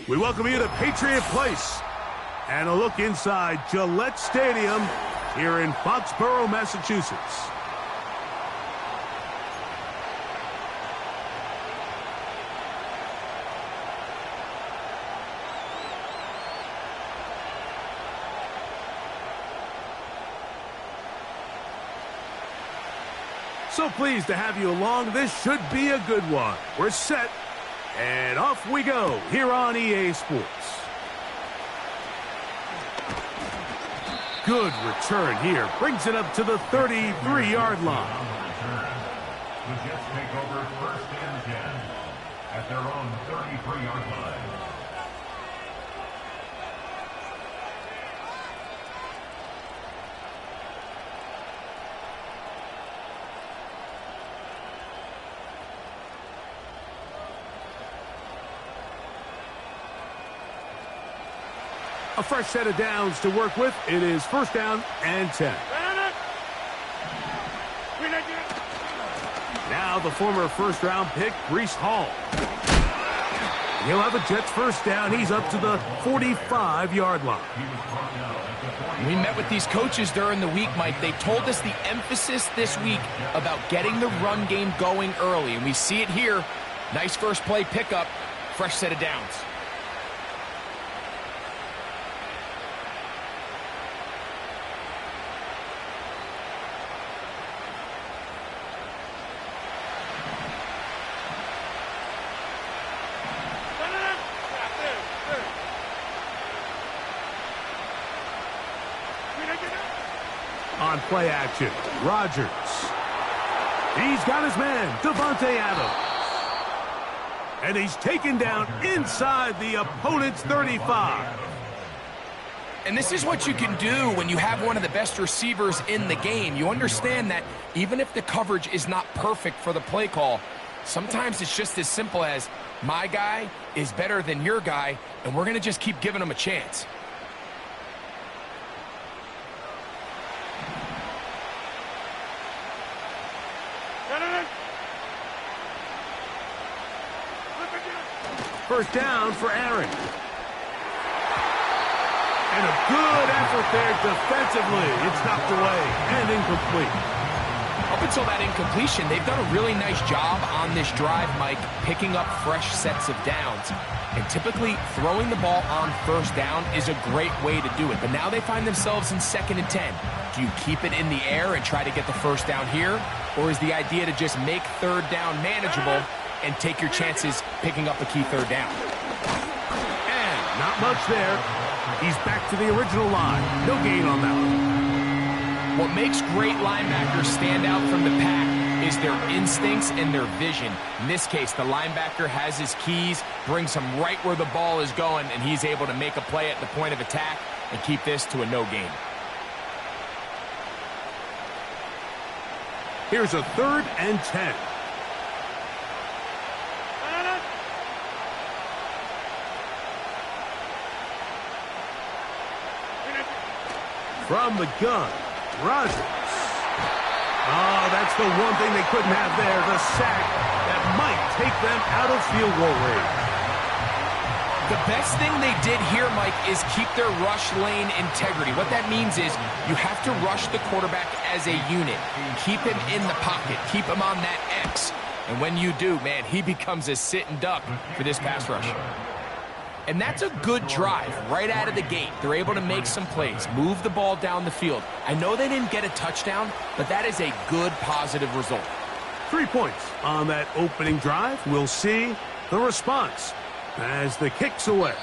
We welcome you to Patriot Place and a look inside Gillette Stadium here in Foxborough, Massachusetts. So pleased to have you along. This should be a good one. We're set, and off we go here on EA Sports. Good return here. Brings it up to the 33-yard line. The Jets take over 1st and 10 at their own 33-yard line. A fresh set of downs to work with. It is 1st down and 10. Now the former first-round pick, Breece Hall. He'll have a Jets 1st down. He's up to the 45-yard line. We met with these coaches during the week, Mike. They told us the emphasis this week about getting the run game going early, and we see it here. Nice first play pickup, fresh set of downs. On play action, Rodgers. He's got his man, Devontae Adams. And he's taken down inside the opponent's 35. And this is what you can do when you have one of the best receivers in the game. You understand that even if the coverage is not perfect for the play call, sometimes it's just as simple as my guy is better than your guy, and we're going to just keep giving him a chance. First down for Aaron. And a good effort there defensively. It's knocked away and incomplete. Up until that incompletion, they've done a really nice job on this drive, Mike, picking up fresh sets of downs. And typically, throwing the ball on 1st down is a great way to do it. But now they find themselves in 2nd and 10. Do you keep it in the air and try to get the 1st down here? Or is the idea to just make 3rd down manageable and take your chances picking up a key 3rd down? And not much there. He's back to the original line. No gain on that one. What makes great linebackers stand out from the pack is their instincts and their vision. In this case, the linebacker has his keys, brings him right where the ball is going, and he's able to make a play at the point of attack and keep this to a no gain. Here's a 3rd and 10. From the gun, Rodgers. Oh, that's the one thing they couldn't have there, the sack that might take them out of field goal range. The best thing they did here, Mike, is keep their rush lane integrity. What that means is you have to rush the quarterback as a unit. Keep him in the pocket. Keep him on that X. And when you do, man, he becomes a sitting duck for this pass rush. And that's a good drive right out of the gate. They're able to make some plays, move the ball down the field. I know they didn't get a touchdown, but that is a good, positive result. 3 points on that opening drive. We'll see the response as the kick's away.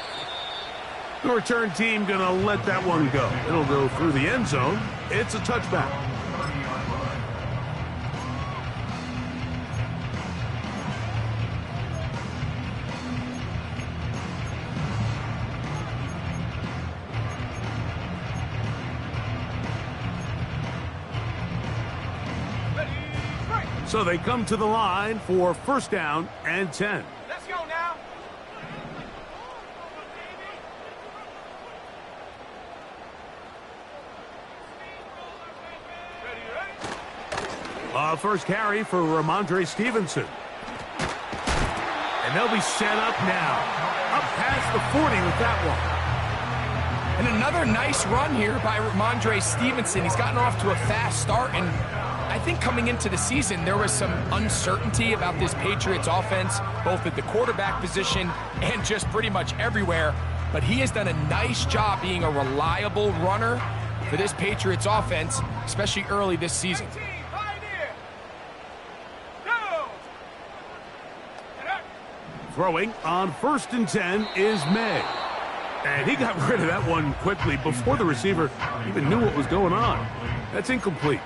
The return team going to let that one go. It'll go through the end zone. It's a touchback. So they come to the line for 1st down and 10. Let's go now. First carry for Ramondre Stevenson. And they'll be set up now. Up past the 40 with that one. And another nice run here by Rhamondre Stevenson. He's gotten off to a fast start, and I think coming into the season, there was some uncertainty about this Patriots offense, both at the quarterback position and just pretty much everywhere. But he has done a nice job being a reliable runner for this Patriots offense, especially early this season. Throwing on 1st and 10 is May. And he got rid of that one quickly before the receiver even knew what was going on. That's incomplete.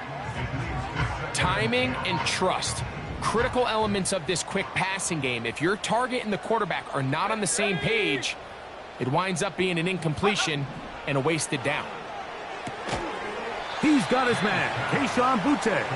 Timing and trust, critical elements of this quick passing game. If your target and the quarterback are not on the same page, it winds up being an incompletion and a wasted down. He's got his man, Kayshon Boutte.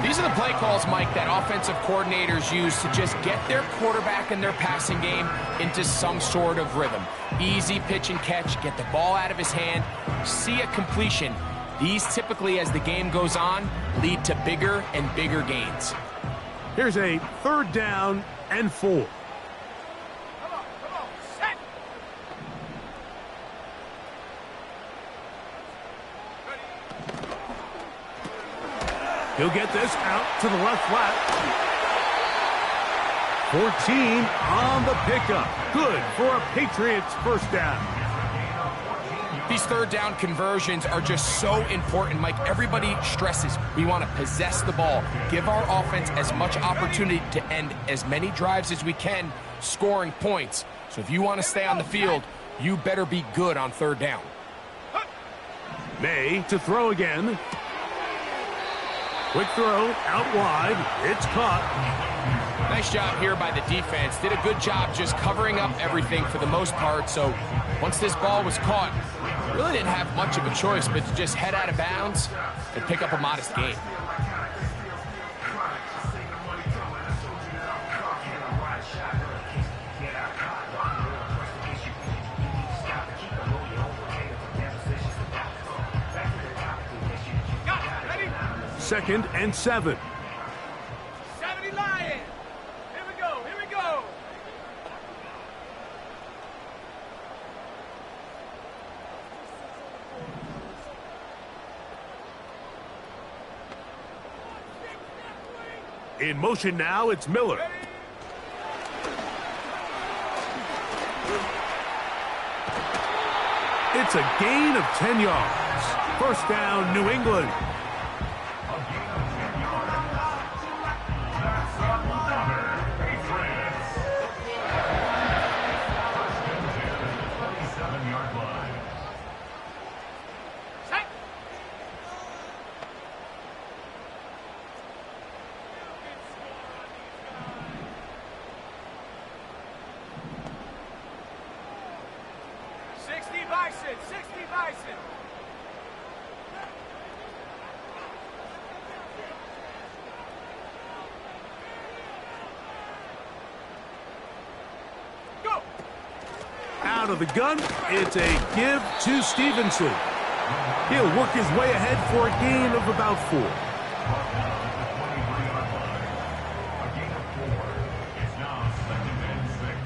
These are the play calls, Mike, that offensive coordinators use to just get their quarterback and their passing game into some sort of rhythm. Easy pitch and catch, get the ball out of his hand, see a completion. These typically, as the game goes on, lead to bigger and bigger gains. Here's a 3rd down and 4. He'll get this out to the left flat. 14 on the pickup. Good for a Patriots 1st down. These 3rd down conversions are just so important, Mike. Everybody stresses we want to possess the ball, give our offense as much opportunity to end as many drives as we can, scoring points. So if you want to stay on the field, you better be good on 3rd down. May to throw again. Quick throw, out wide. It's caught. Nice job here by the defense. Did a good job just covering up everything for the most part. So once this ball was caught, really didn't have much of a choice but to just head out of bounds and pick up a modest gain. Second and 7. 70 Lions. Here we go. Here we go. In motion now, it's Miller. It's a gain of 10 yards. 1st down, New England. Out of the gun, it's a give to Stevenson. He'll work his way ahead for a gain of about 4. A gain of 4. It's now 2nd and 6.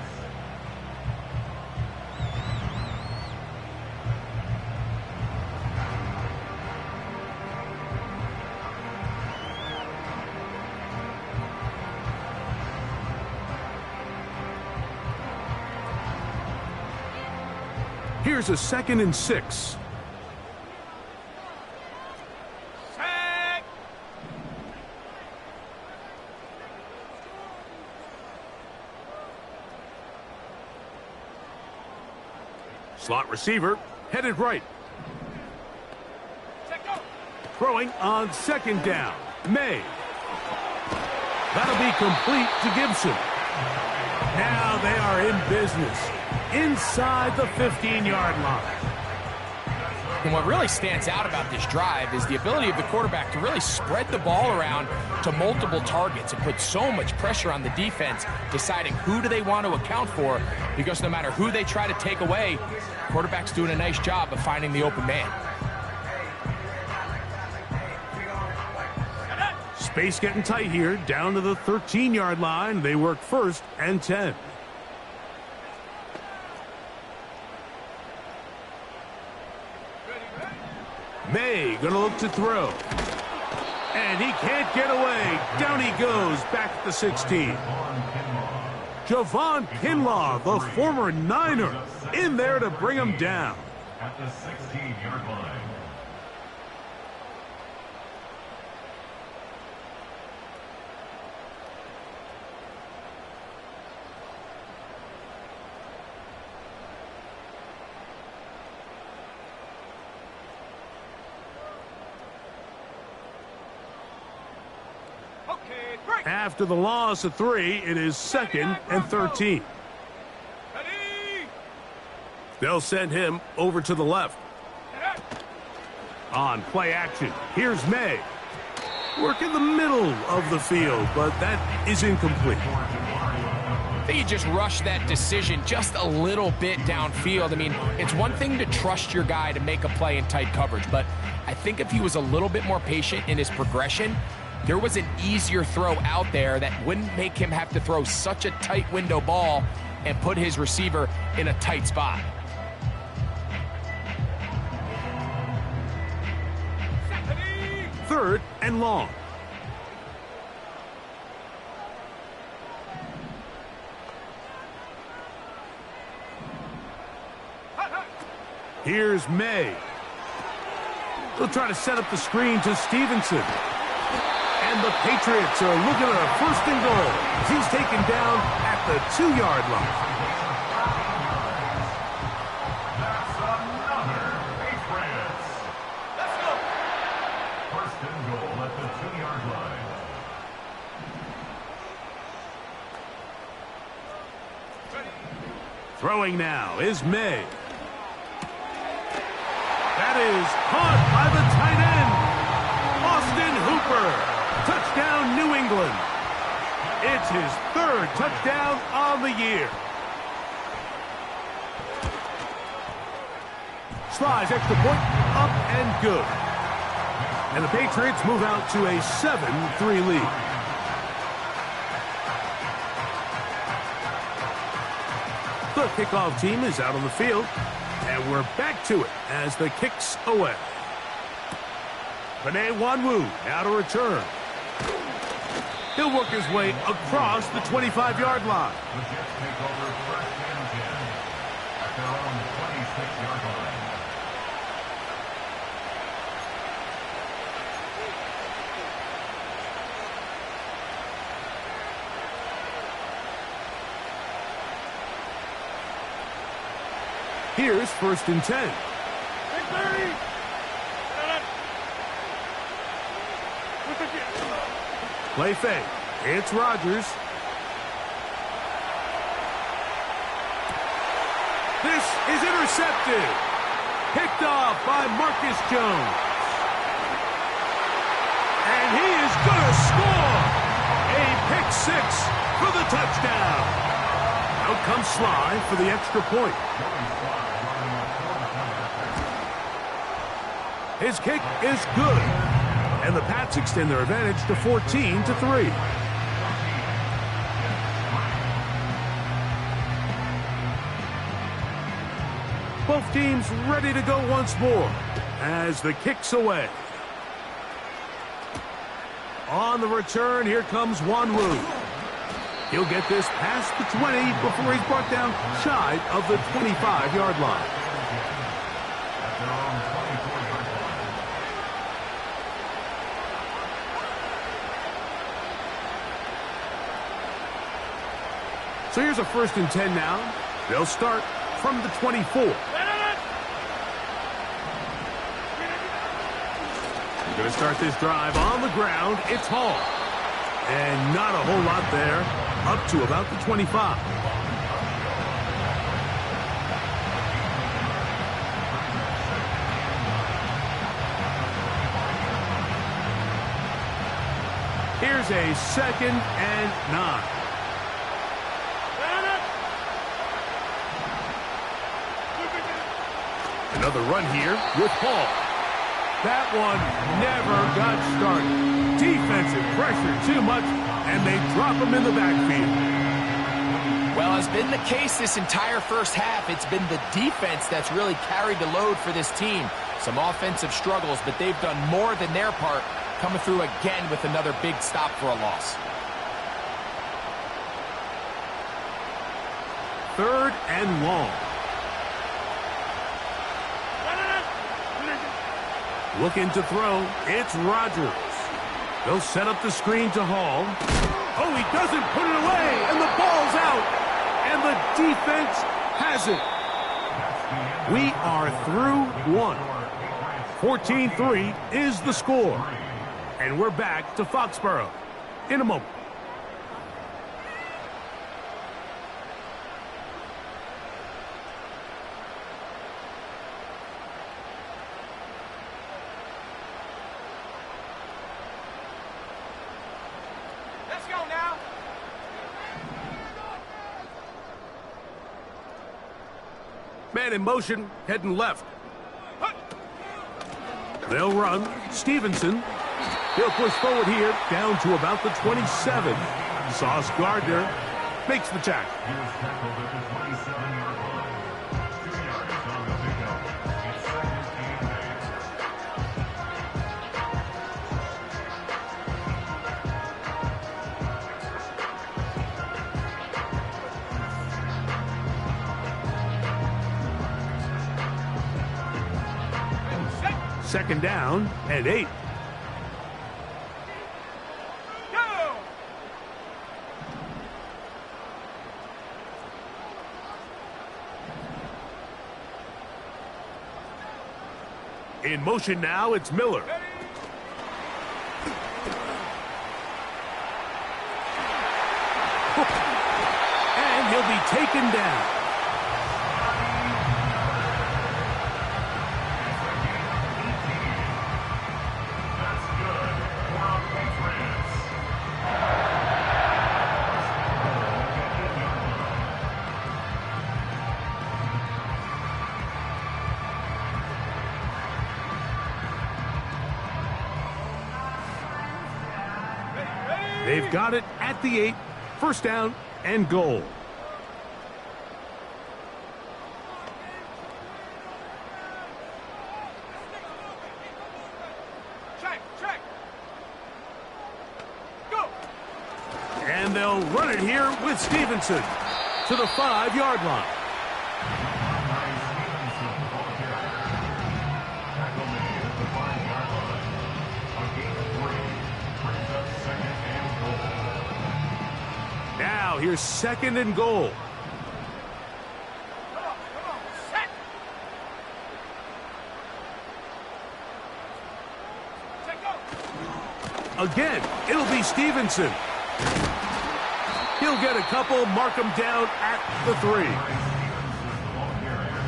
Here's a 2nd and 6. Slot receiver, headed right. Throwing on 2nd down. May. That'll be complete to Gibson. Now they are in business inside the 15-yard line. And what really stands out about this drive is the ability of the quarterback to really spread the ball around to multiple targets and put so much pressure on the defense, deciding who do they want to account for, because no matter who they try to take away, the quarterback's doing a nice job of finding the open man. Space getting tight here, down to the 13-yard line. They work 1st and 10. May gonna look to throw. And he can't get away. Down he goes, back at the 16. Javon Kinlaw, the former Niner, in there to bring him down. At the 16-yard line. After the loss of 3, it is 2nd and 13. They'll send him over to the left. On play action, here's May. Work in the middle of the field, but that is incomplete. I think you just rushed that decision just a little bit downfield. I mean, it's one thing to trust your guy to make a play in tight coverage, but I think if he was a little bit more patient in his progression, there was an easier throw out there that wouldn't make him have to throw such a tight window ball and put his receiver in a tight spot. Third and long. Here's May. They'll try to set up the screen to Stevenson. And the Patriots are looking at a 1st and goal. He's taken down at the 2-yard line. That's another Patriots. Let's go. 1st and goal at the 2-yard line. Throwing now is May. That is caught by the tight end, Austin Hooper. Touchdown, New England. It's his 3rd touchdown on the year. Slides extra point, up and good. And the Patriots move out to a 7-3 lead. The kickoff team is out on the field, and we're back to it as the kick's away. Penei Wanwu now to return. He'll work his way across the 25-yard line. The Jets take over 1st and 10 at their own 26-yard line. Here's 1st and 10. Play fake. It's Rodgers. This is intercepted. Picked off by Marcus Jones. And he is going to score. A pick 6 for the touchdown. Out comes Sly for the extra point. His kick is good. And the Pats extend their advantage to 14-3. Both teams ready to go once more as the kick's away. On the return, here comes Wanwu. He'll get this past the 20 before he's brought down shy of the 25-yard line. So here's a 1st and 10 now. They'll start from the 24. We're going to start this drive on the ground. It's Hall. And not a whole lot there. Up to about the 25. Here's a 2nd and 9. Another run here with Hall. That one never got started. Defensive pressure too much, and they drop him in the backfield. Well, as been the case this entire first half, it's been the defense that's really carried the load for this team. Some offensive struggles, but they've done more than their part, coming through again with another big stop for a loss. 3rd and long. Looking to throw. It's Rodgers. They'll set up the screen to Hall. Oh, he doesn't put it away, and the ball's out. And the defense has it. We are through one. 14-3 is the score. And we're back to Foxborough in a moment. Let's go now. Man in motion, heading left. They'll run. Stevenson. He'll push forward here, down to about the 27. Sauce Gardner makes the tackle. He was tackled at the 27-yard line. 2 yards on the pickup. It's 2nd and 8. Second down and 8. Go! In motion now, it's Miller. And he'll be taken down. They've got it at the 8. First down and goal. Check. Go! And they'll run it here with Stevenson to the 5-yard line. Tackle made at the 5-yard line. A gain of 3. Brings up 2nd and goal. Now here's 2nd and goal. Come on, set! Check, go! Again, it'll be Stevenson. He'll get a couple, mark him down at the 3. Stevenson, ball carrier.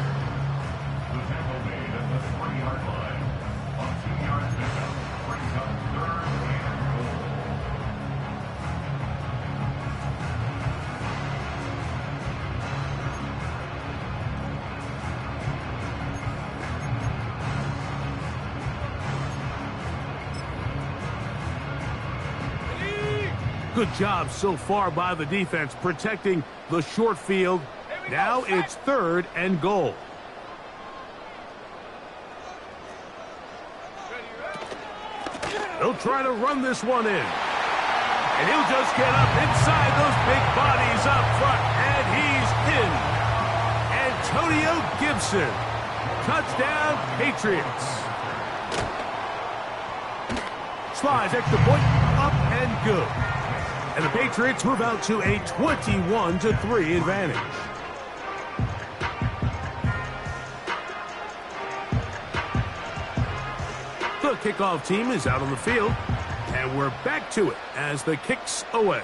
The tackle made at the 3-yard line. A 2-yard pickup. Brings up 3rd and goal. Good job so far by the defense protecting the short field. Now it's 3rd and goal. They'll try to run this one in. And he'll just get up inside those big bodies up front. And he's in. Antonio Gibson. Touchdown, Patriots. Slides extra point, up and good. And the Patriots move out to a 21-3 advantage. The kickoff team is out on the field, and we're back to it as the kick's away.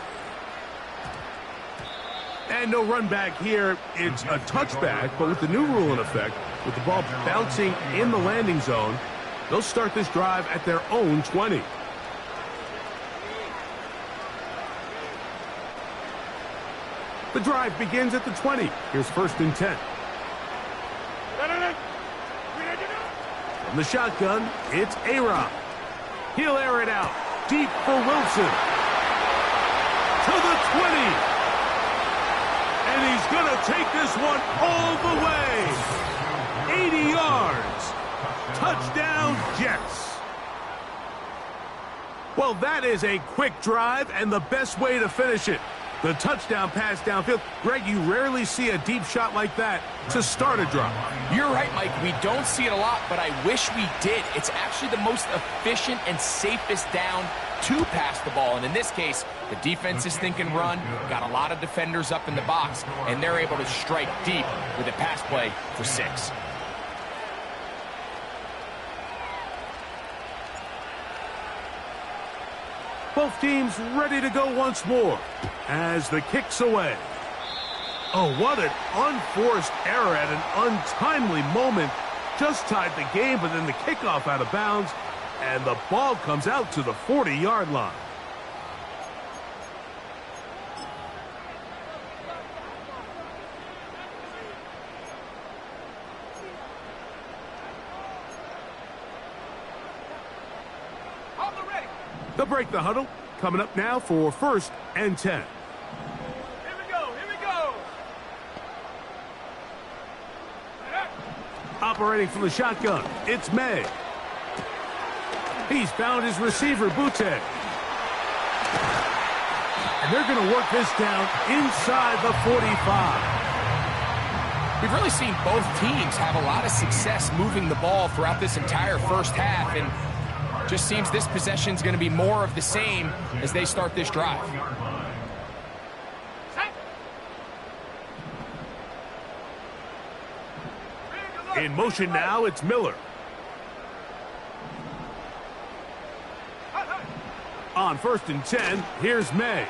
And no run back here. It's a touchback, but with the new rule in effect, with the ball bouncing in the landing zone, they'll start this drive at their own 20. The drive begins at the 20. Here's 1st and 10. From the shotgun, it's A-Rod. He'll air it out. deep for Wilson. To the 20. And he's going to take this one all the way. 80 yards. Touchdown, Jets. Well, that is a quick drive and the best way to finish it. The touchdown pass downfield. Greg, you rarely see a deep shot like that to start a drive. You're right, Mike. We don't see it a lot, but I wish we did. It's actually the most efficient and safest down to pass the ball. And in this case, the defense is thinking run, got a lot of defenders up in the box, and they're able to strike deep with a pass play for 6. Both teams ready to go once more as the kick's away. Oh, what an unforced error at an untimely moment. Just tied the game, but then the kickoff out of bounds, and the ball comes out to the 40-yard line. They'll break the huddle. Coming up now for 1st and 10. Here we go, here we go. Operating from the shotgun, it's May. He's found his receiver, Butte. And they're going to work this down inside the 45. We've really seen both teams have a lot of success moving the ball throughout this entire first half, and just seems this possession is going to be more of the same as they start this drive. In motion now, it's Miller. On 1st and 10, here's May.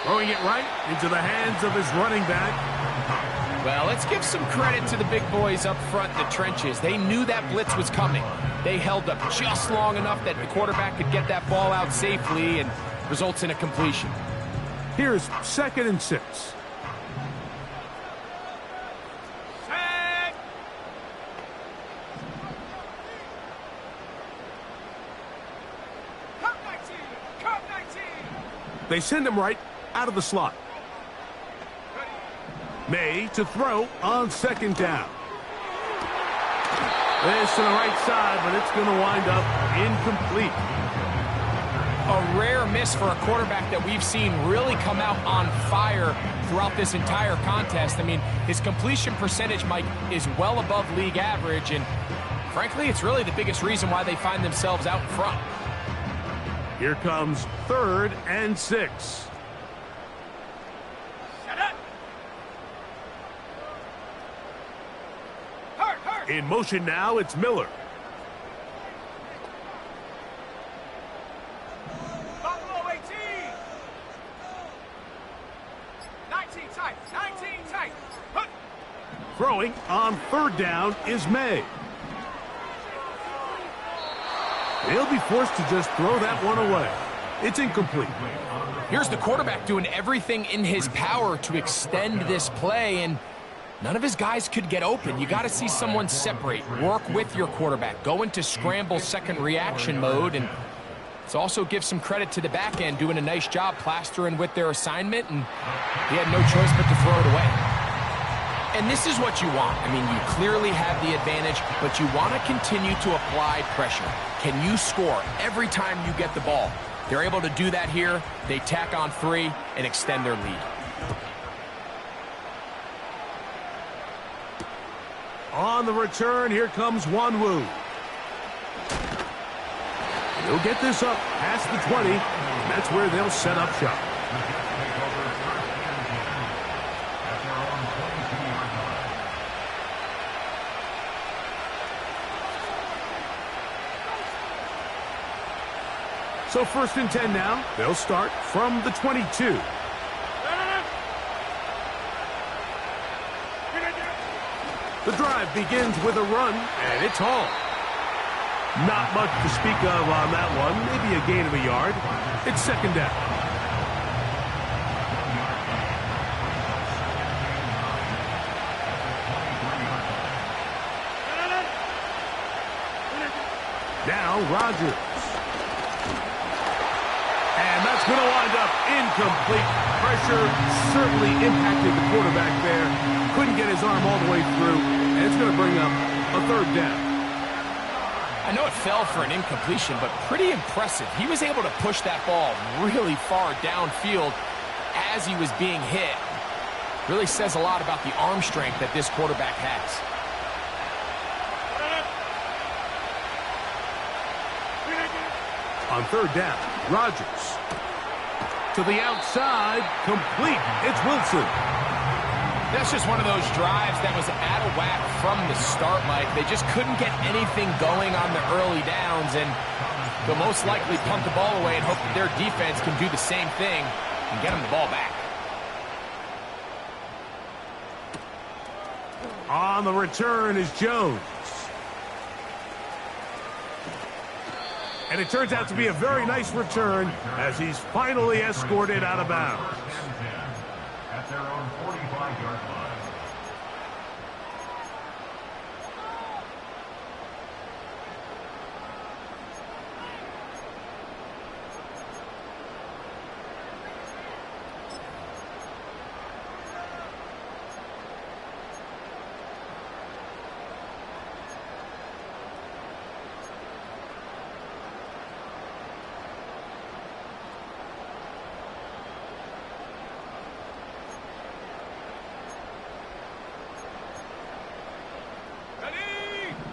Throwing it right into the hands of his running back. Well, let's give some credit to the big boys up front in the trenches. They knew that blitz was coming. They held up just long enough that the quarterback could get that ball out safely and results in a completion. Here's 2nd and 6. They send him right out of the slot. May to throw on 2nd down. This to the right side, but it's going to wind up incomplete. A rare miss for a quarterback that we've seen really come out on fire throughout this entire contest. I mean, his completion percentage, Mike, is well above league average, and frankly, it's really the biggest reason why they find themselves out in front. Here comes 3rd and 6. In motion now, it's Miller. Buffalo 18. 19 tight, 19 tight. Throwing on 3rd down is May. They'll be forced to just throw that one away. It's incomplete. Here's the quarterback doing everything in his power to extend this play, and none of his guys could get open. You got to see someone separate, work with your quarterback, go into scramble second reaction mode, and let's also give some credit to the back end doing a nice job plastering with their assignment, and he had no choice but to throw it away. And this is what you want. I mean, you clearly have the advantage, but you want to continue to apply pressure. Can you score every time you get the ball? They're able to do that here. They tack on 3 and extend their lead. On the return, here comes Wanwu. He'll get this up past the 20, and that's where they'll set up shop. So 1st and 10 now. They'll start from the 22. The drive begins with a run, and it's Hall. Not much to speak of on that one. Maybe a gain of a yard. It's 2nd down. Now Rodgers. going to wind up incomplete. Pressure certainly impacted the quarterback there. Couldn't get his arm all the way through, and it's going to bring up a third down. I know it fell for an incompletion, but pretty impressive. He was able to push that ball really far downfield as he was being hit. Really says a lot about the arm strength that this quarterback has. On third down, Rodgers. To the outside, complete. It's Wilson. That's just one of those drives that was out of whack from the start, Mike. They just couldn't get anything going on the early downs, and they'll most likely punt the ball away and hope that their defense can do the same thing and get them the ball back. On the return is Jones. And it turns out to be a very nice return as he's finally escorted out of bounds. At their own 45-yard line.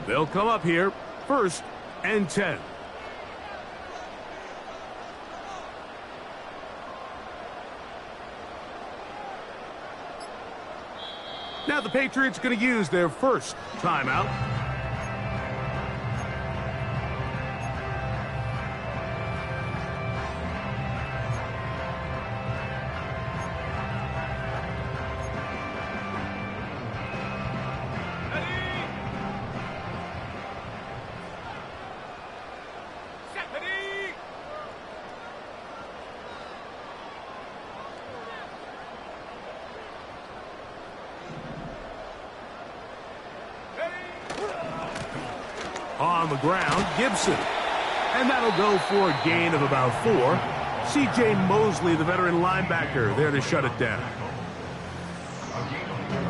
They'll come up here, 1st and 10. Now the Patriots going to use their first timeout. On the ground, Gibson. And that'll go for a gain of about 4. C.J. Mosley, the veteran linebacker, there to shut it down. A gain of 4.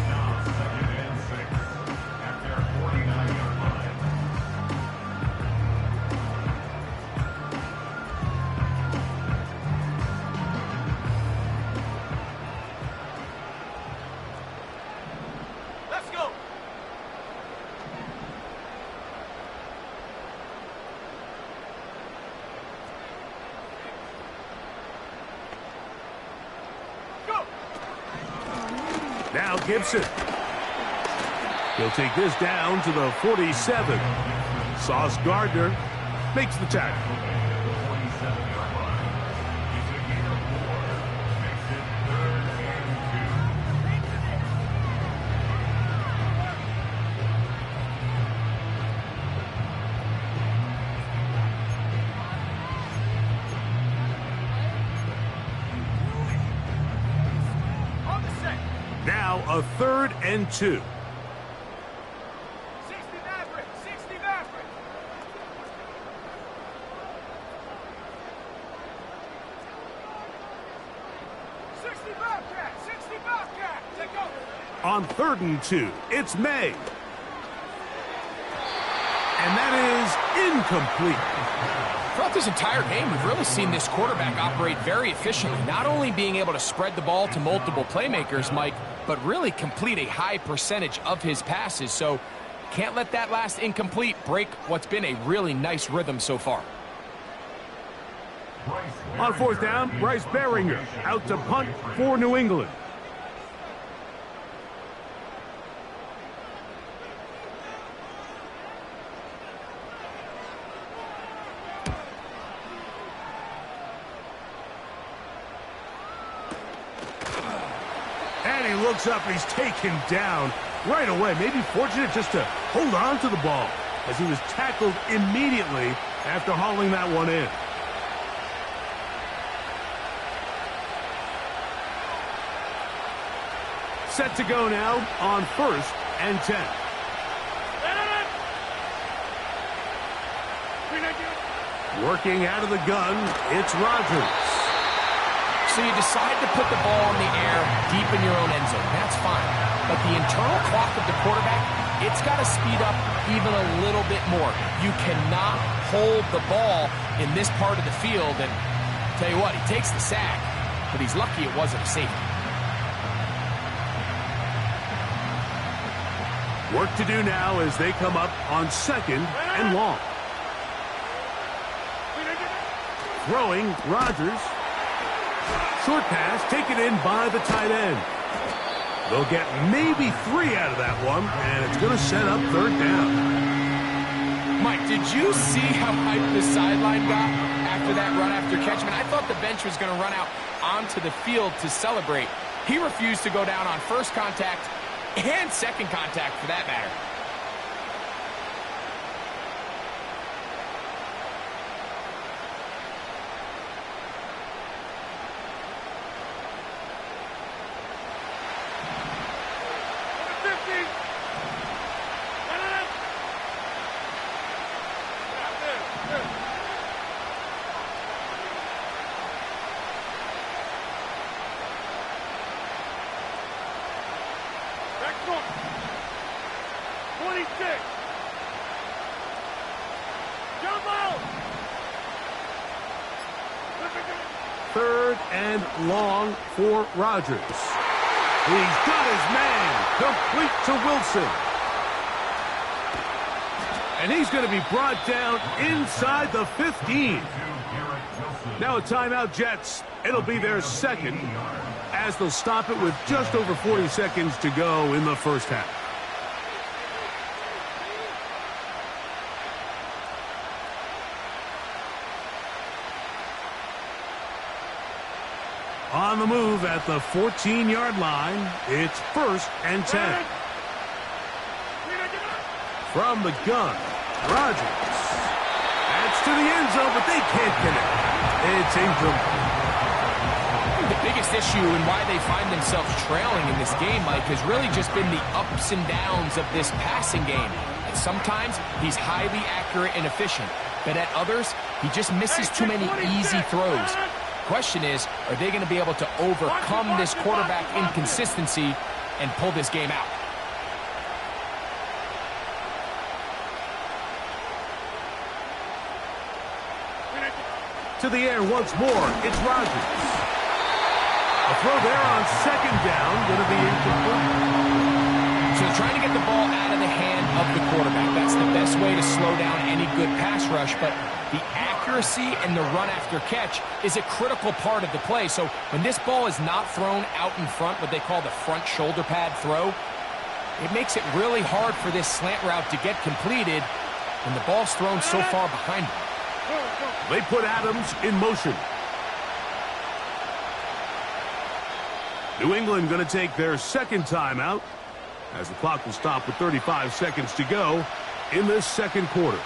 Now 2nd and 6 at their 49-yard line. Let's go. Now Gibson. He'll take this down to the 47. Sauce Gardner makes the tackle. Now a 3rd and 2. 60 Maverick, 60 Maverick. On 3rd and 2, it's May. And that is incomplete. Throughout this entire game, we've really seen this quarterback operate very efficiently, not only being able to spread the ball to multiple playmakers, Mike, but really complete a high percentage of his passes. So can't let that last incomplete break what's been a really nice rhythm so far. On 4th down, Bryce Baringer out to punt for New England. And he looks up, he's taken down right away. Maybe fortunate just to hold on to the ball as he was tackled immediately after hauling that one in. Set to go now on 1st and 10. Working out of the gun, it's Rodgers. So you decide to put the ball in the air deep in your own end zone. That's fine. But the internal clock of the quarterback, it's got to speed up even a little bit more. You cannot hold the ball in this part of the field. And tell you what, he takes the sack, but he's lucky it wasn't a safety. Work to do now as they come up on 2nd and long. Throwing, Rodgers. Short pass taken in by the tight end. They'll get maybe 3 out of that one, and it's going to set up 3rd down. Mike, did you see how hyped the sideline got after that run after catch? I thought the bench was going to run out onto the field to celebrate. He refused to go down on first contact and second contact for that matter. Third and long for Rodgers. He's got his man complete to Wilson. And he's going to be brought down inside the 15. Now a timeout, Jets. It'll be their 2nd as they'll stop it with just over 40 seconds to go in the first half. On the move at the 14-yard line, it's 1st and 10. From the gun, Rodgers. That's to the end zone, but they can't connect. It's incomplete. The biggest issue and why they find themselves trailing in this game, Mike, has really just been the ups and downs of this passing game. And sometimes he's highly accurate and efficient, but at others, he just misses too many easy throws. Question is, are they going to be able to overcome this quarterback inconsistency and pull this game out? To the air once more, it's Rodgers. A throw there on 2nd down, going to be incomplete. So they're trying to get the ball out of the hand of the quarterback. That's the best way to slow down any good pass rush, but the accuracy and the run after catch is a critical part of the play. So when this ball is not thrown out in front, what they call the front shoulder pad throw, it makes it really hard for this slant route to get completed when the ball's thrown so far behind them. They put Adams in motion. New England going to take their 2nd timeout as the clock will stop with 35 seconds to go in this 2nd quarter.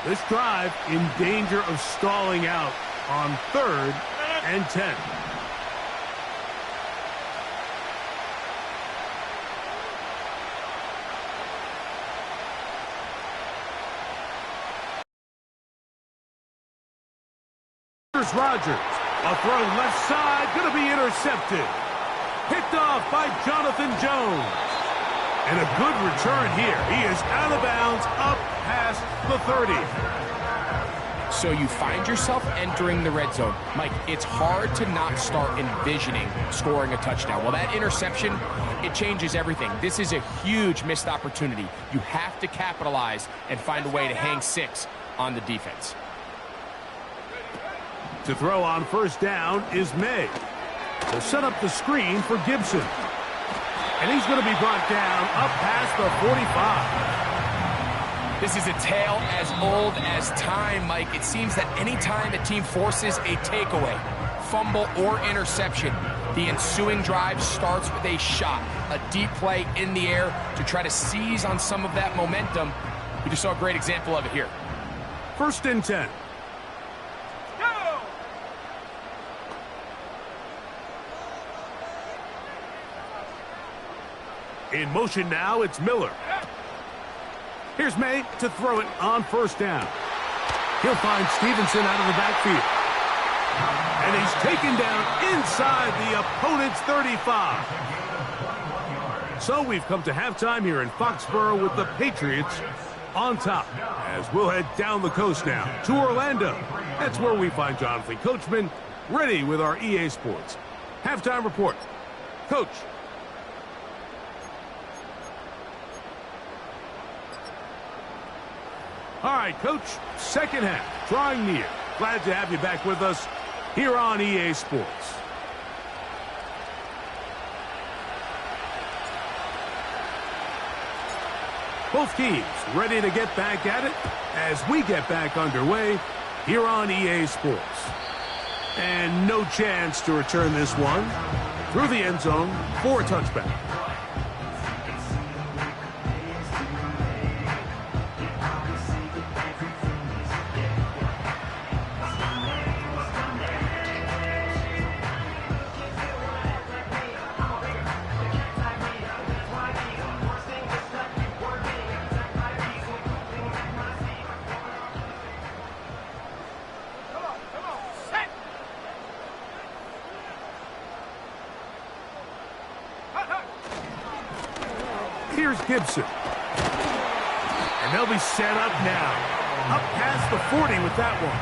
This drive in danger of stalling out on 3rd and 10. Here's Rodgers. A throw left side, going to be intercepted. Picked off by Jonathan Jones. And a good return here. He is out of bounds up past the 30. So you find yourself entering the red zone. Mike, it's hard to not start envisioning scoring a touchdown. Well, that interception, it changes everything. This is a huge missed opportunity. You have to capitalize and find a way to hang 6 on the defense. To throw on 1st down is May. They'll set up the screen for Gibson. And he's going to be brought down up past the 45. This is a tale as old as time, Mike. It seems that any time a team forces a takeaway, fumble, or interception, the ensuing drive starts with a shot, a deep play in the air to try to seize on some of that momentum. We just saw a great example of it here. First and 10. Go! In motion now, it's Miller. Here's May to throw it on first down. He'll find Stevenson out of the backfield. And he's taken down inside the opponent's 35. So we've come to halftime here in Foxborough with the Patriots on top. As we'll head down the coast now to Orlando. That's where we find Jonathan Coachman ready with our EA Sports halftime report. Coach. All right, Coach, second half, drawing near. Glad to have you back with us here on EA Sports. Both teams ready to get back at it as we get back underway here on EA Sports. And no chance to return this one through the end zone for a touchback. Here's Gibson. And they'll be set up now. Up past the 40 with that one.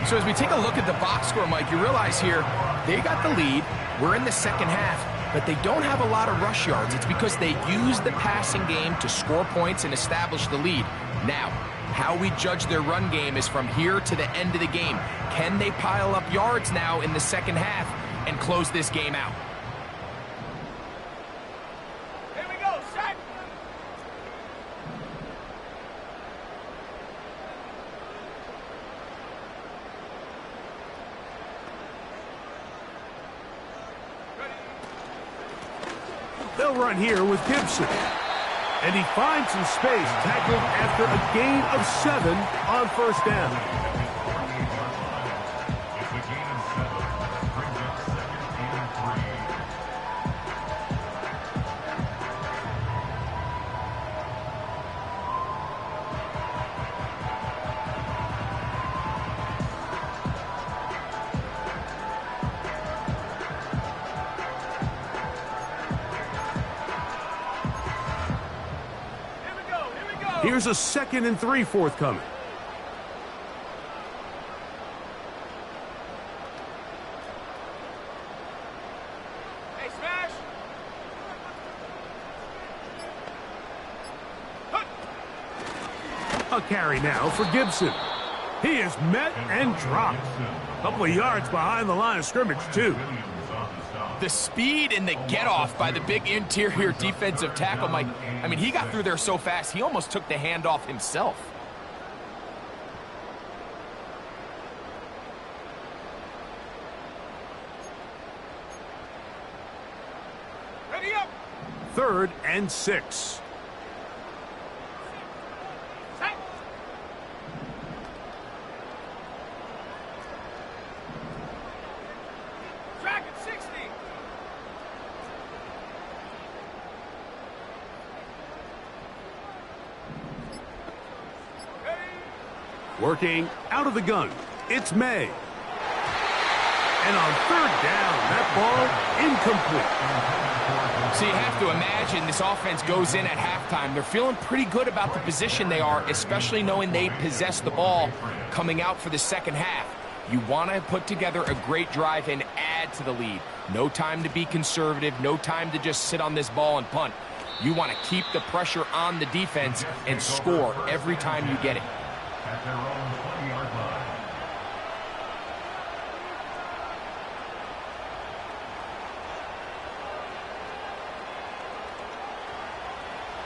So as we take a look at the box score, Mike, you realize here they got the lead. We're in the second half, but they don't have a lot of rush yards. It's because they use the passing game to score points and establish the lead. Now, how we judge their run game is from here to the end of the game. Can they pile up yards now in the second half and close this game out? They'll run here with Gibson. And he finds some space, tackled after a gain of 7 on first down. Here's a 2nd and 3 forthcoming. Hey, smash! A carry now for Gibson. He is met and dropped. A couple of yards behind the line of scrimmage, too. The speed and the get-off by the big interior defensive tackle, Mike. I mean, he got through there so fast, he almost took the handoff himself. Ready up! 3rd and 6. Set! Track at 60! Working out of the gun, it's May. And on 3rd down, that ball incomplete. So you have to imagine this offense goes in at halftime. They're feeling pretty good about the position they are, especially knowing they possess the ball coming out for the second half. You want to put together a great drive and add to the lead. No time to be conservative, no time to just sit on this ball and punt. You want to keep the pressure on the defense and score every time you get it. At their own 20-yard line.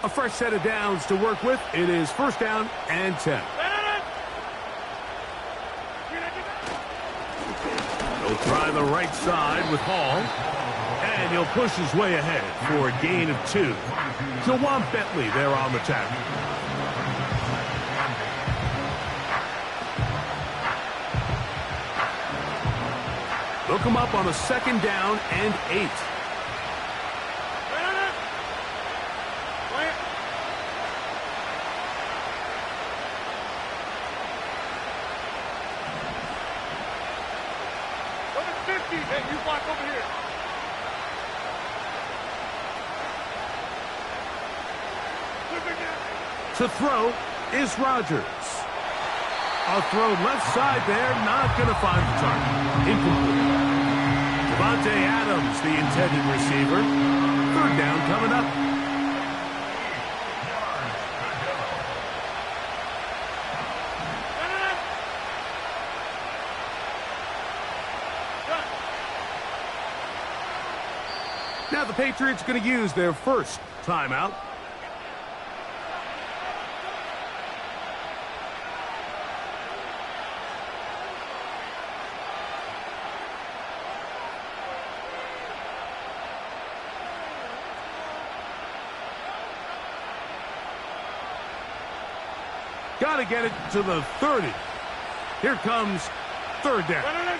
A fresh set of downs to work with. It is 1st down and 10. He'll try the right side with Hall. And he'll push his way ahead for a gain of 2. Jawan Bentley there on the tackle. They'll come up on a 2nd down and 8. Hey, you block over here. To throw is Rodgers. A throw left side there, not going to find the target. Incomplete. Devontae Adams, the intended receiver. 3rd down coming up. Now the Patriots going to use their first timeout. Got to get it to the 30. Here comes 3rd down.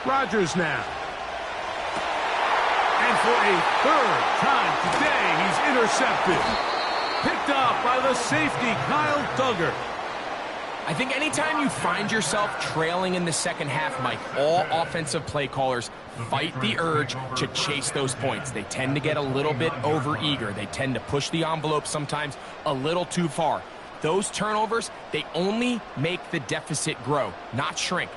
Rodgers now. And for a 3rd time today, he's intercepted. Picked off by the safety, Kyle Duggar. I think anytime you find yourself trailing in the second half, Mike, all offensive play callers fight the urge to chase those points. They tend to get a little bit overeager. They tend to push the envelope sometimes a little too far. Those turnovers, they only make the deficit grow, not shrink.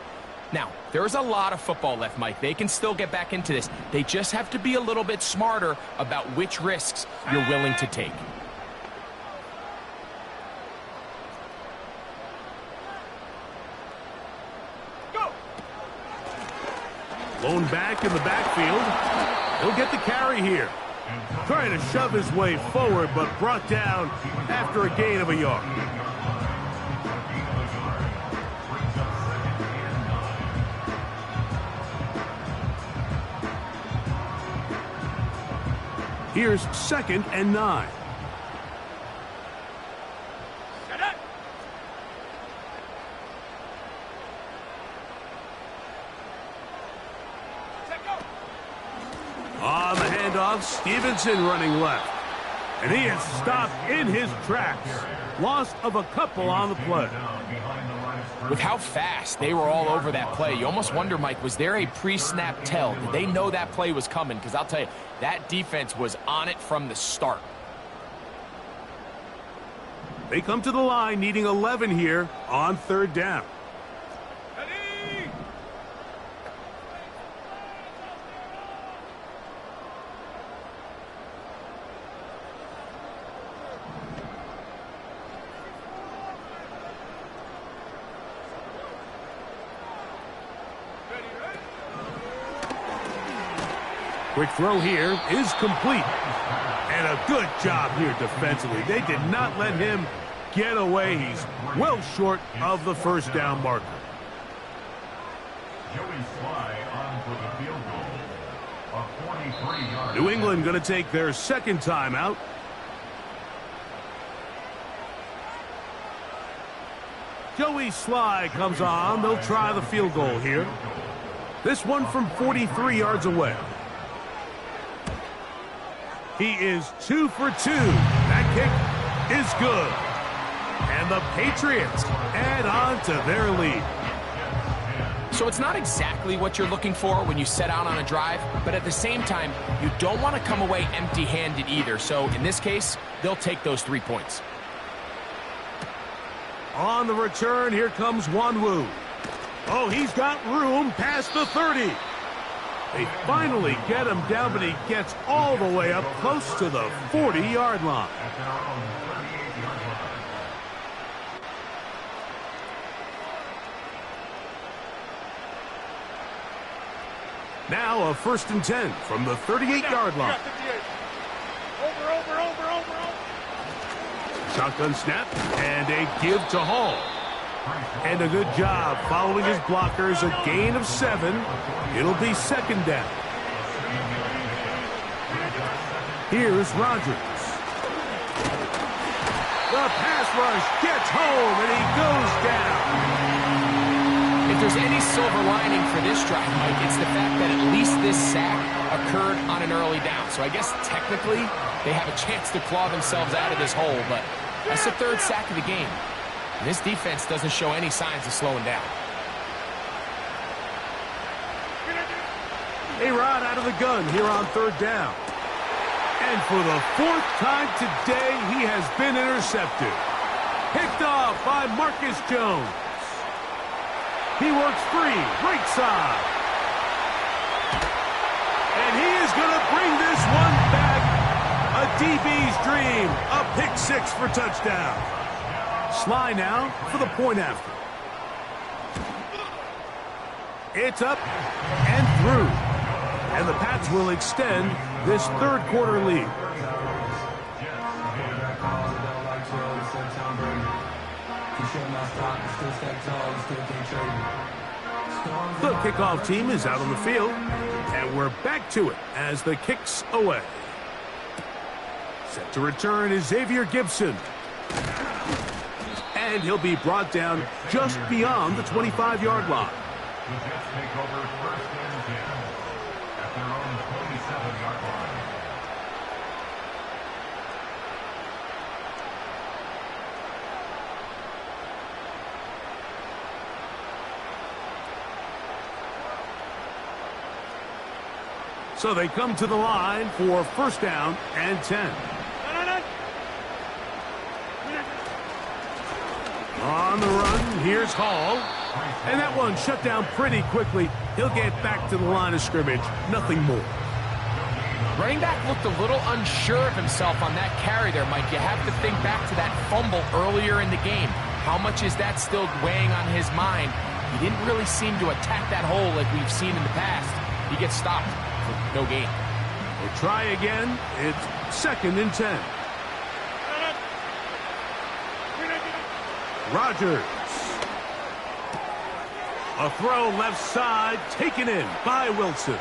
Now, there's a lot of football left, Mike. They can still get back into this. They just have to be a little bit smarter about which risks you're willing to take. Lone back in the backfield. He'll get the carry here. Trying to shove his way forward, but brought down after a gain of a yard. Here's 2nd and 9. On the handoff, Stevenson running left. And he is stopped in his tracks. Loss of a couple on the play. With how fast they were all over that play, you almost wonder, Mike, was there a pre-snap tell? Did they know that play was coming? Because I'll tell you, that defense was on it from the start. They come to the line needing 11 here on 3rd down. Quick throw here is complete. And a good job here defensively. They did not let him get away. He's well short of the 1st down marker. Joey Sly on for the field goal. A 43-yard. New England going to take their 2nd timeout. Joey Sly comes on. They'll try the field goal here. This one from 43 yards away. He is 2 for 2. That kick is good. And the Patriots add on to their lead. So it's not exactly what you're looking for when you set out on a drive, but at the same time, you don't want to come away empty-handed either. So in this case, they'll take those 3 points. On the return, here comes Wanwu. Oh, he's got room past the 30. They finally get him down, but he gets all the way up close to the 40-yard line. At their own 38-yard line. Now a 1st and 10 from the 38-yard line. Over. Shotgun snap and a give to Hall. And a good job following his blockers, a gain of 7. It'll be 2nd down. Here's Rodgers. The pass rush gets home, and he goes down. If there's any silver lining for this drive, Mike, it's the fact that at least this sack occurred on an early down. So I guess technically they have a chance to claw themselves out of this hole, but that's the third sack of the game. And this defense doesn't show any signs of slowing down. A-Rod out of the gun here on third down. And for the fourth time today, he has been intercepted. Picked off by Marcus Jones. He works free, right side. And he is going to bring this one back. A DB's dream. A pick six for touchdown. Sly now for the point after. It's up and through. And the Pats will extend this third quarter lead. The kickoff team is out on the field, and we're back to it as the kick's away. Set to return is Xavier Gibson. And he'll be brought down just beyond the 25-yard line. The Jets take over first and 10 at their own 27-yard line. So they come to the line for first down and 10. On the run, here's Hall. And that one shut down pretty quickly. He'll get back to the line of scrimmage. Nothing more. Running back looked a little unsure of himself on that carry there, Mike. You have to think back to that fumble earlier in the game. How much is that still weighing on his mind? He didn't really seem to attack that hole like we've seen in the past. He gets stopped for no gain. We'll try again. It's second and 10. Rodgers. A throw left side, taken in by Wilson.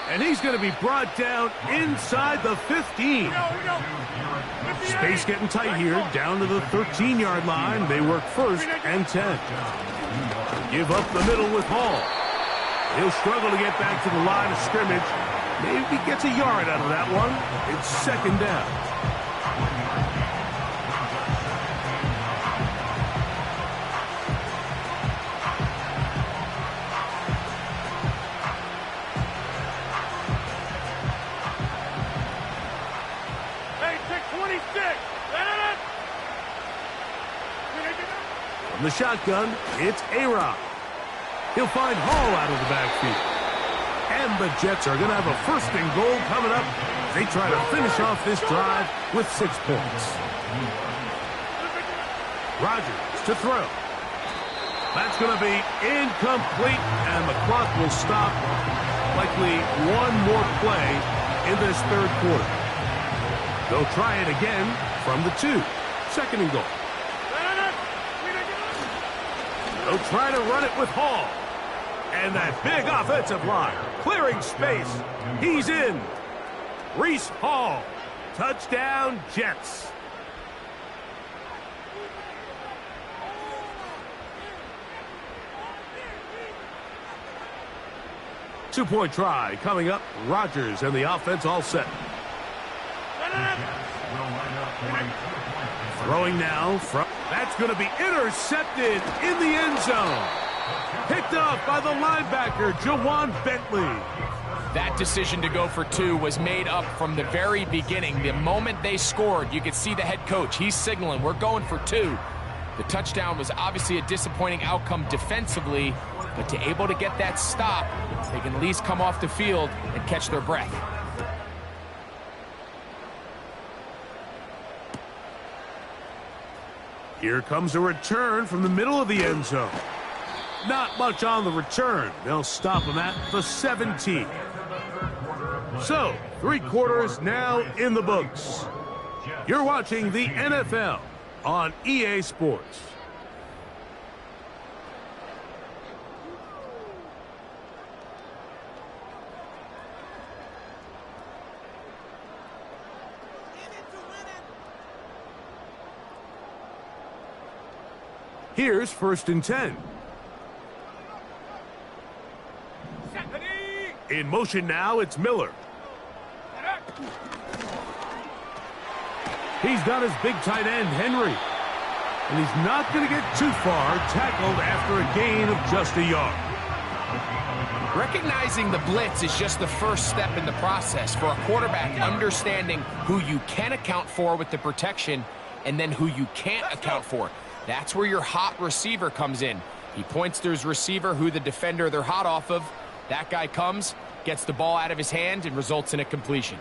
And he's going to be brought down inside the 15. Space getting tight here, down to the 13-yard line. They work first and 10. Give up the middle with Hall. He'll struggle to get back to the line of scrimmage. Maybe gets a yard out of that one. It's second down. From the shotgun, it's A-Rod. He'll find Hall out of the backfield. And the Jets are going to have a first and goal coming up. They try to finish off this drive with 6 points. Rodgers to throw. That's going to be incomplete, and the clock will stop. Likely one more play in this third quarter. They'll try it again from the 2. Second and goal. They'll try to run it with Hall. And that big offensive line clearing space. He's in. Reese Hall. Touchdown, Jets. Two-point try coming up. Rodgers and the offense all set. Throwing now from... That's going to be intercepted in the end zone. Picked off by the linebacker, Jawan Bentley. That decision to go for 2 was made up from the very beginning. The moment they scored, you could see the head coach. He's signaling, we're going for 2. The touchdown was obviously a disappointing outcome defensively, but to able to get that stop, they can at least come off the field and catch their breath. Here comes a return from the middle of the end zone. Not much on the return. They'll stop him at the 17. So, 3 quarters now in the books. You're watching the NFL on EA Sports. Here's 1st and 10. In motion now, it's Miller. He's got his big tight end, Henry. And he's not going to get too far, tackled after a gain of just a yard. Recognizing the blitz is just the first step in the process for a quarterback, understanding who you can account for with the protection and then who you can't account for. That's where your hot receiver comes in. He points to his receiver, who the defender they're hot off of. That guy comes, gets the ball out of his hand, and results in a completion.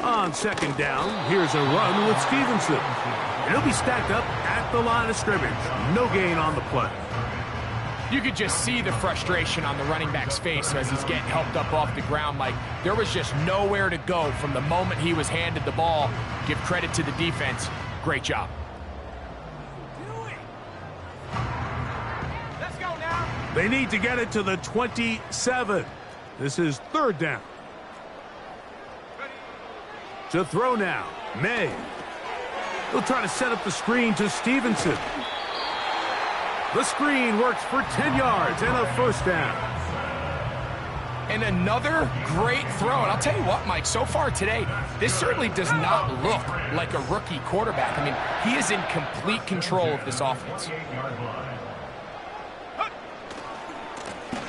On 2nd down, here's a run with Stevenson. And he'll be stacked up at the line of scrimmage. No gain on the play. You could just see the frustration on the running back's face as he's getting helped up off the ground. Like, there was just nowhere to go from the moment he was handed the ball. Give credit to the defense. Great job. Let's go now. They need to get it to the 27. This is 3rd down. To throw now, May. He'll try to set up the screen to Stevenson. The screen works for 10 yards and a 1st down. And another great throw. And I'll tell you what, Mike, so far today, this certainly does not look like a rookie quarterback. I mean, he is in complete control of this offense.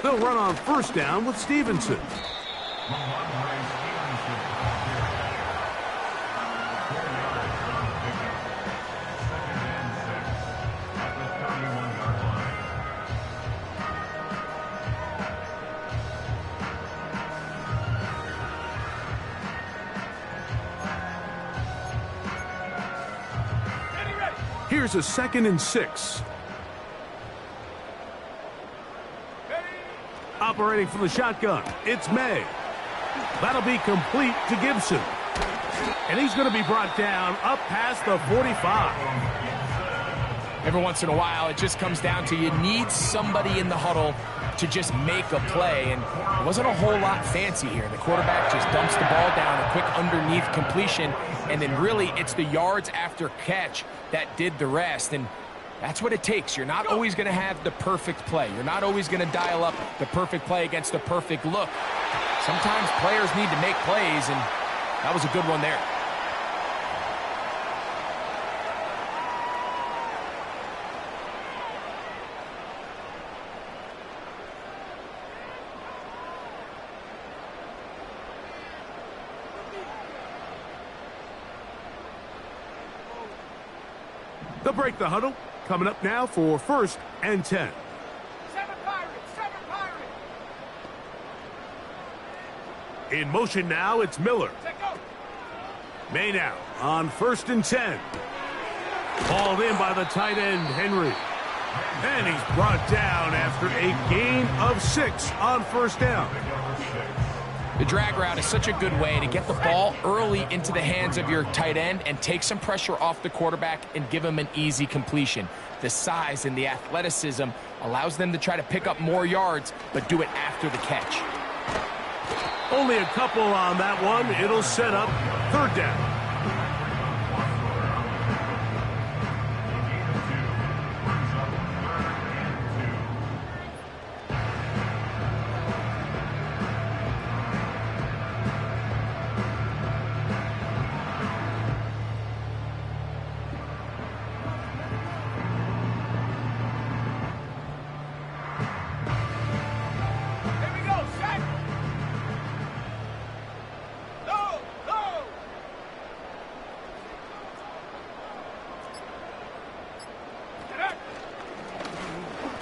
They'll run on 1st down with Stevenson. Here's a 2nd and 6. Operating from the shotgun, it's May. That'll be complete to Gibson. And he's going to be brought down up past the 45. Every once in a while, it just comes down to you need somebody in the huddle to just make a play, and it wasn't a whole lot fancy here. The quarterback just dumps the ball down, a quick underneath completion, and then really it's the yards after catch that did the rest, and that's what it takes. You're not always going to have the perfect play. You're not always going to dial up the perfect play against the perfect look. Sometimes players need to make plays, and that was a good one there. They'll break the huddle. Coming up now for 1st and 10. 7 Pirates, 7 Pirates. In motion now, it's Miller. Take go. May now on 1st and 10. Hauled in by the tight end, Henry. And he's brought down after a gain of 6 on 1st down. The drag route is such a good way to get the ball early into the hands of your tight end and take some pressure off the quarterback and give him an easy completion. The size and the athleticism allows them to try to pick up more yards, but do it after the catch. Only a couple on that one. It'll set up 3rd down.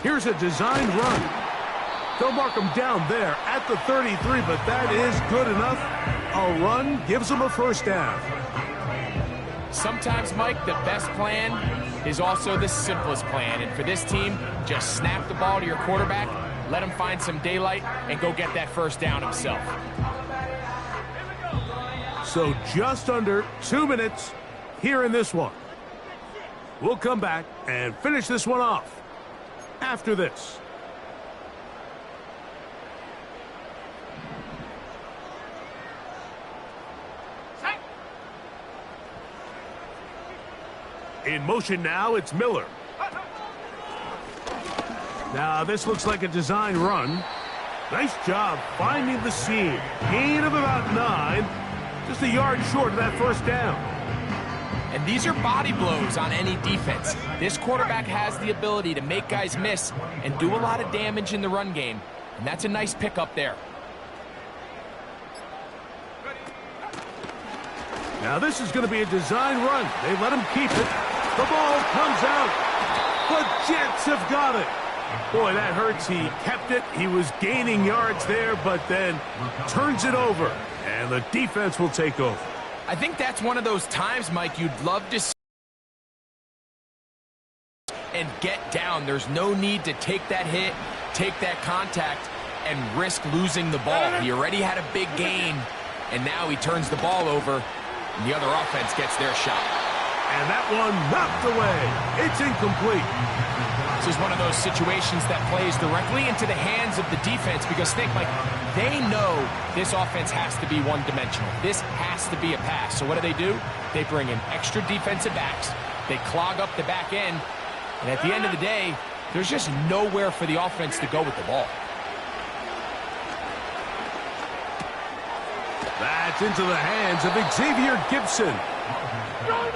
Here's a designed run. They'll mark him down there at the 33, but that is good enough. A run gives them a 1st down. Sometimes, Mike, the best plan is also the simplest plan. And for this team, just snap the ball to your quarterback, let him find some daylight, and go get that 1st down himself. So just under 2 minutes here in this one. We'll come back and finish this one off after this. In motion now, it's Miller. Now, this looks like a design run. Nice job finding the seam. Gain of about 9. Just a yard short of that first down. And these are body blows on any defense. This quarterback has the ability to make guys miss and do a lot of damage in the run game. And that's a nice pickup there. Now this is going to be a design run. They let him keep it. The ball comes out. The Jets have got it. Boy, that hurts. He kept it. He was gaining yards there, but then turns it over. And the defense will take over. I think that's one of those times, Mike, you'd love to see and get down. There's no need to take that hit, take that contact, and risk losing the ball. He already had a big gain, and now he turns the ball over, and the other offense gets their shot. And that one knocked away. It's incomplete. This is one of those situations that plays directly into the hands of the defense because think, like, they know this offense has to be one-dimensional. This has to be a pass. So what do? They bring in extra defensive backs. They clog up the back end. And at the end of the day, there's just nowhere for the offense to go with the ball. That's into the hands of Xavier Gibson.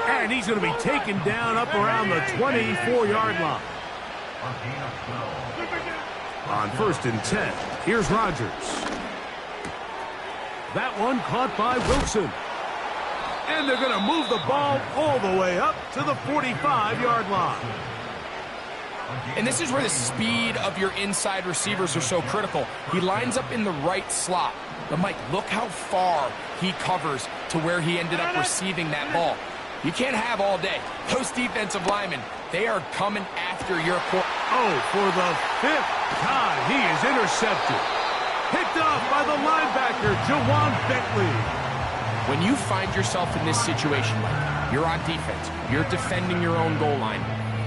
And he's going to be taken down up around the 24-yard line. On 1st and 10, here's Rodgers. That one caught by Wilson. And they're going to move the ball all the way up to the 45-yard line. And this is where the speed of your inside receivers are so critical. He lines up in the right slot. But, Mike, look how far he covers to where he ended up receiving that ball. You can't have all day. Those defensive linemen, they are coming after your core. Oh, for the 5th time, he is intercepted. Picked off by the linebacker, Jawan Beckley. When you find yourself in this situation, Mike, you're on defense, you're defending your own goal line,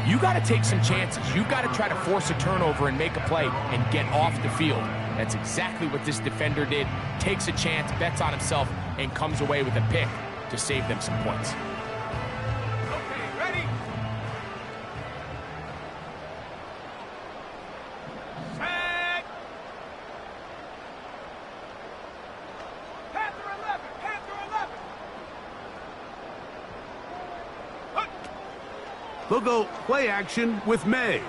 you got to take some chances. You got to try to force a turnover and make a play and get off the field. That's exactly what this defender did. Takes a chance, bets on himself, and comes away with a pick to save them some points. Okay, ready? Set. Panther 11, Panther 11. Look. They'll go play action with May.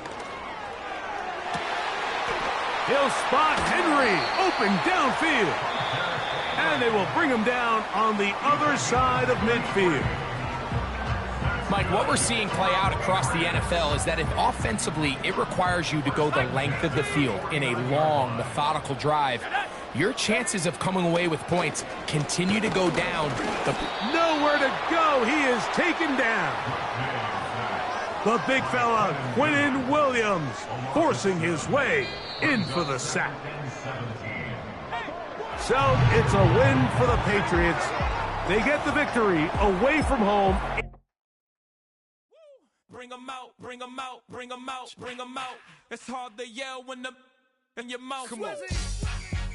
He'll spot Henry open downfield. And they will bring him down on the other side of midfield. Mike, what we're seeing play out across the NFL is that if offensively it requires you to go the length of the field in a long, methodical drive, your chances of coming away with points continue to go down. Nowhere to go. He is taken down. The big fella, Quinnen Williams, forcing his way in for the sack. So it's a win for the Patriots. They get the victory away from home. Bring them out, bring them out, bring them out, bring them out. It's hard to yell when the in your mouth. Come on.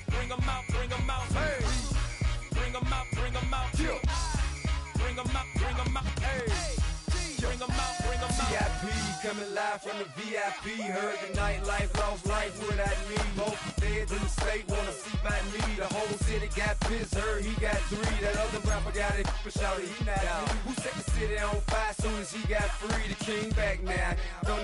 Bring them out, bring them out. Hey. Bring them out, bring them out. Bring them out, bring them out. Hey. Bring them out, bring them out. VIP coming live from the VIP. Heard the nightlife, lost life without me. Both feds in the state wanna see by me. The whole city got pissed, heard he got 3. That other rapper got it, but shouted he not out. Who set the city on fire soon as he got free? The king back now. Don't